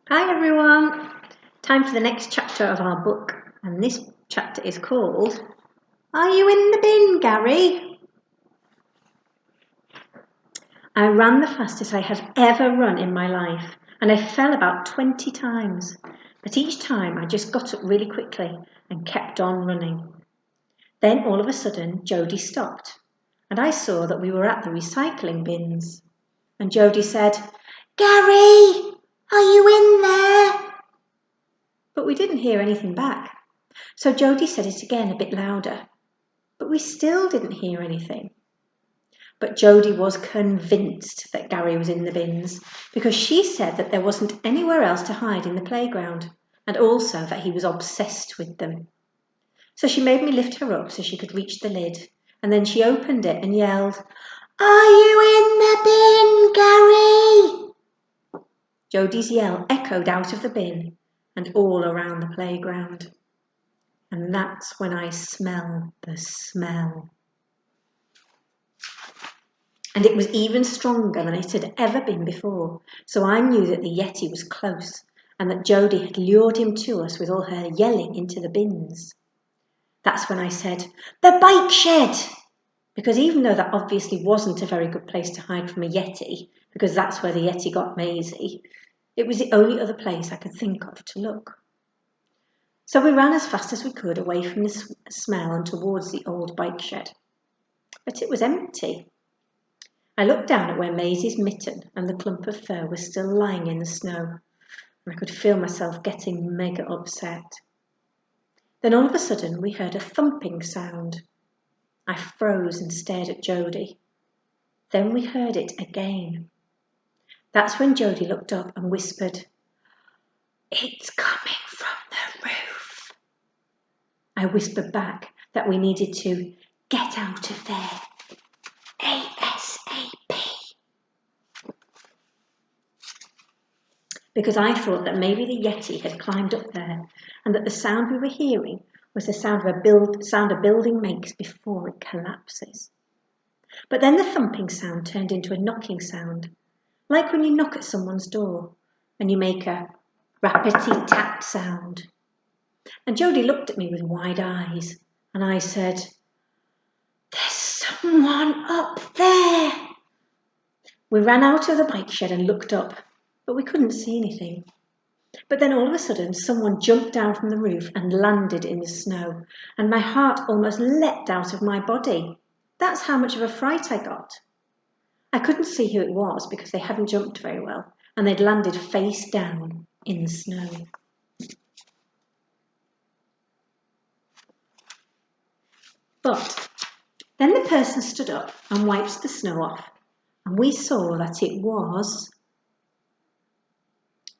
Hi everyone! Time for the next chapter of our book, and this chapter is called Are You in the Bin, Gary? I ran the fastest I had ever run in my life, and I fell about 20 times, but each time I just got up really quickly and kept on running. Then all of a sudden Jodie stopped, and I saw that we were at the recycling bins. And Jodie said, Gary, are you in there? But we didn't hear anything back. So Jodie said it again a bit louder, but we still didn't hear anything. But Jodie was convinced that Gary was in the bins because she said that there wasn't anywhere else to hide in the playground, and also that he was obsessed with them. So she made me lift her up so she could reach the lid, and then she opened it and yelled, Are you in the bin, Gary? Jodie's yell echoed out of the bin and all around the playground. And that's when I smell the smell. And it was even stronger than it had ever been before, so I knew that the Yeti was close and that Jodie had lured him to us with all her yelling into the bins. That's when I said, The bike shed! Because even though that obviously wasn't a very good place to hide from a Yeti, because that's where the Yeti got Maisie, it was the only other place I could think of to look. So we ran as fast as we could away from the smell and towards the old bike shed. But it was empty. I looked down at where Maisie's mitten and the clump of fur were still lying in the snow, and I could feel myself getting mega upset. Then all of a sudden we heard a thumping sound. I froze and stared at Jodie. Then we heard it again. That's when Jodie looked up and whispered, It's coming from the roof. I whispered back that we needed to get out of there ASAP. Because I thought that maybe the Yeti had climbed up there and that the sound we were hearing was the sound a building makes before it collapses. But then the thumping sound turned into a knocking sound, like when you knock at someone's door and you make a rappity-tap sound. And Jodie looked at me with wide eyes, and I said, There's someone up there. We ran out of the bike shed and looked up, but we couldn't see anything. But then all of a sudden, someone jumped down from the roof and landed in the snow, and my heart almost leapt out of my body. That's how much of a fright I got. I couldn't see who it was because they hadn't jumped very well, and they'd landed face down in the snow. But then the person stood up and wiped the snow off, and we saw that it was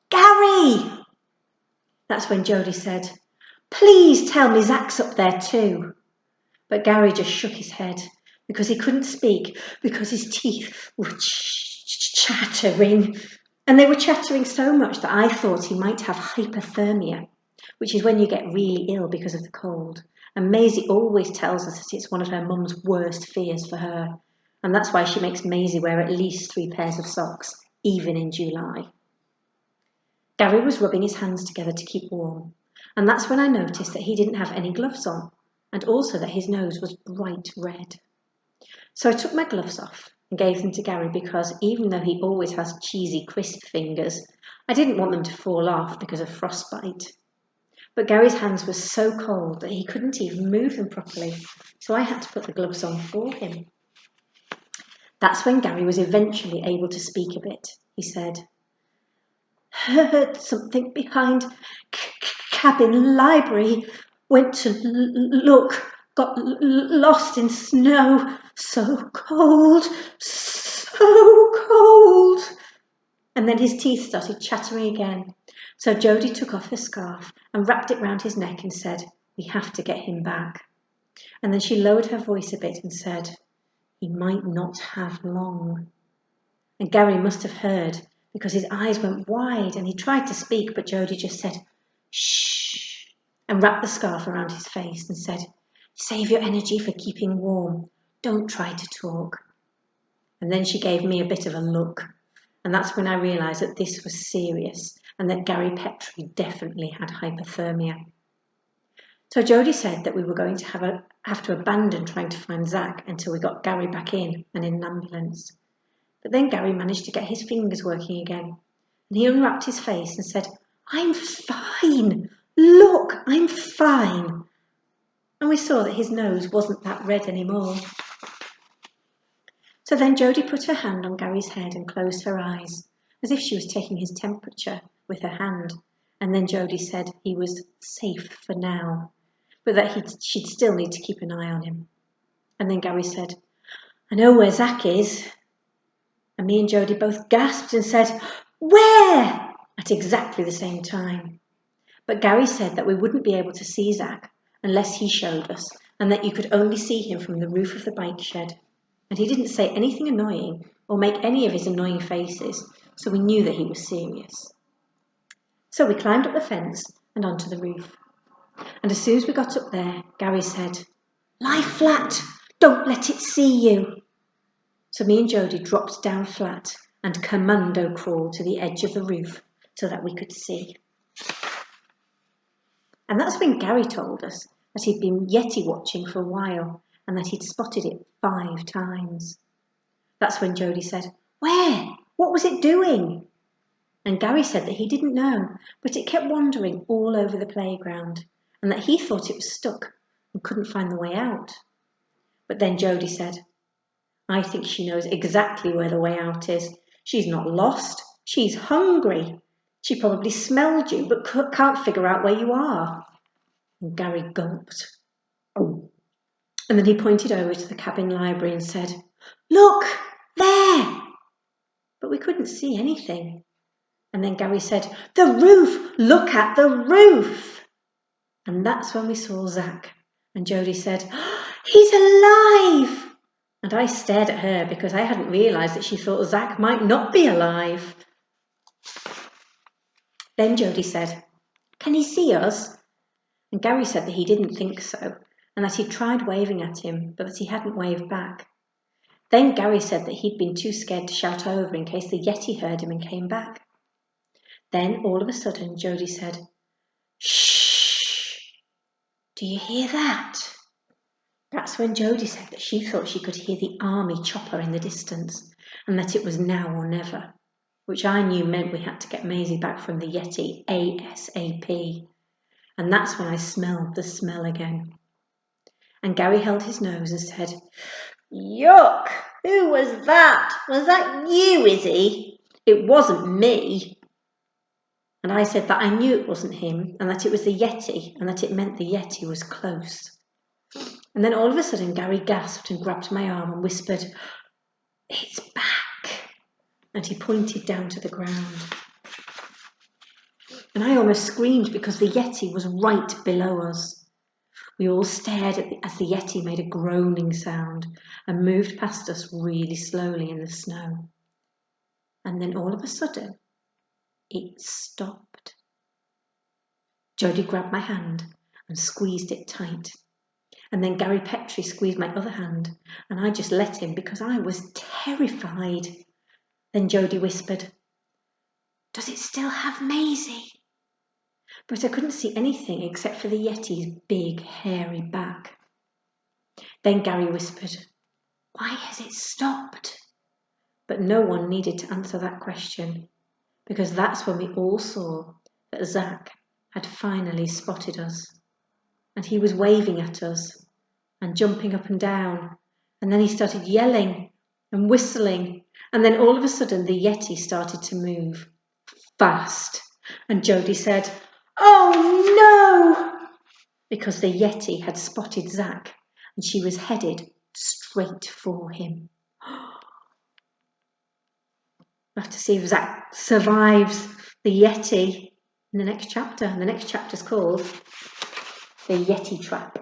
Gary! That's when Jodie said, Please tell me Zach's up there too. But Gary just shook his head because he couldn't speak because his teeth were chattering. And they were chattering so much that I thought he might have hypothermia, which is when you get really ill because of the cold. And Maisie always tells us that it's one of her mum's worst fears for her. And that's why she makes Maisie wear at least 3 pairs of socks, even in July. Gary was rubbing his hands together to keep warm. And that's when I noticed that he didn't have any gloves on, and also that his nose was bright red. So I took my gloves off and gave them to Gary because even though he always has cheesy, crisp fingers, I didn't want them to fall off because of frostbite. But Gary's hands were so cold that he couldn't even move them properly, so I had to put the gloves on for him. That's when Gary was eventually able to speak a bit. He said, Heard something behind cabin library, went to look, got lost in snow, so cold, so cold. And then his teeth started chattering again. So Jodie took off her scarf and wrapped it round his neck and said, We have to get him back. And then she lowered her voice a bit and said, He might not have long. And Gary must have heard because his eyes went wide and he tried to speak, but Jodie just said, Shh, and wrapped the scarf around his face and said, Save your energy for keeping warm. Don't try to talk. And then she gave me a bit of a look. And that's when I realised that this was serious and that Gary Petrie definitely had hypothermia. So Jodie said that we were going to have to abandon trying to find Zach until we got Gary back in and in an ambulance. But then Gary managed to get his fingers working again, and he unwrapped his face and said, "I'm fine. Look, I'm fine." And we saw that his nose wasn't that red anymore. So then Jodie put her hand on Gary's head and closed her eyes, as if she was taking his temperature with her hand. And then Jodie said he was safe for now, but that she'd still need to keep an eye on him. And then Gary said, "I know where Zach is." And me and Jodie both gasped and said, "Where?" at exactly the same time. But Gary said that we wouldn't be able to see Zach unless he showed us, and that you could only see him from the roof of the bike shed. And he didn't say anything annoying or make any of his annoying faces, so we knew that he was serious. So we climbed up the fence and onto the roof. And as soon as we got up there, Gary said, "Lie flat, don't let it see you." So me and Jodie dropped down flat and commando crawled to the edge of the roof so that we could see. And that's when Gary told us that he'd been Yeti watching for a while and that he'd spotted it 5 times. That's when Jodie said, "Where? What was it doing?" And Gary said that he didn't know, but it kept wandering all over the playground and that he thought it was stuck and couldn't find the way out. But then Jodie said, "I think she knows exactly where the way out is. She's not lost, she's hungry. She probably smelled you but can't figure out where you are." And Gary gulped. Oh. And then he pointed over to the cabin library and said, "Look, there!" But we couldn't see anything. And then Gary said, "The roof! Look at the roof!" And that's when we saw Zach. And Jodie said, "Oh, he's alive!" And I stared at her because I hadn't realised that she thought Zach might not be alive. Then Jodie said, "Can he see us?" And Gary said that he didn't think so, and that he'd tried waving at him, but that he hadn't waved back. Then Gary said that he'd been too scared to shout over in case the Yeti heard him and came back. Then, all of a sudden, Jodie said, "Shh! Do you hear that?" That's when Jodie said that she thought she could hear the army chopper in the distance, and that it was now or never, which I knew meant we had to get Maisie back from the Yeti ASAP. And that's when I smelled the smell again. And Gary held his nose and said, "Yuck! Who was that? Was that you, Izzy? It wasn't me." And I said that I knew it wasn't him and that it was the Yeti and that it meant the Yeti was close. And then all of a sudden Gary gasped and grabbed my arm and whispered, "It's back." And he pointed down to the ground. And I almost screamed because the Yeti was right below us. We all stared as the Yeti made a groaning sound and moved past us really slowly in the snow. And then all of a sudden, it stopped. Jodie grabbed my hand and squeezed it tight. And then Gary Petrie squeezed my other hand, and I just let him because I was terrified. Then Jodie whispered, "Does it still have Maisie?" But I couldn't see anything except for the Yeti's big, hairy back. Then Gary whispered, "Why has it stopped?" But no one needed to answer that question, because that's when we all saw that Zach had finally spotted us. And he was waving at us and jumping up and down. And then he started yelling and whistling. And then all of a sudden the Yeti started to move fast. And Jodie said, "Oh no!" Because the Yeti had spotted Zach and she was headed straight for him. We'll have to see if Zach survives the Yeti in the next chapter. And the next chapter's called The Yeti Trap.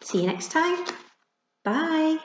See you next time. Bye.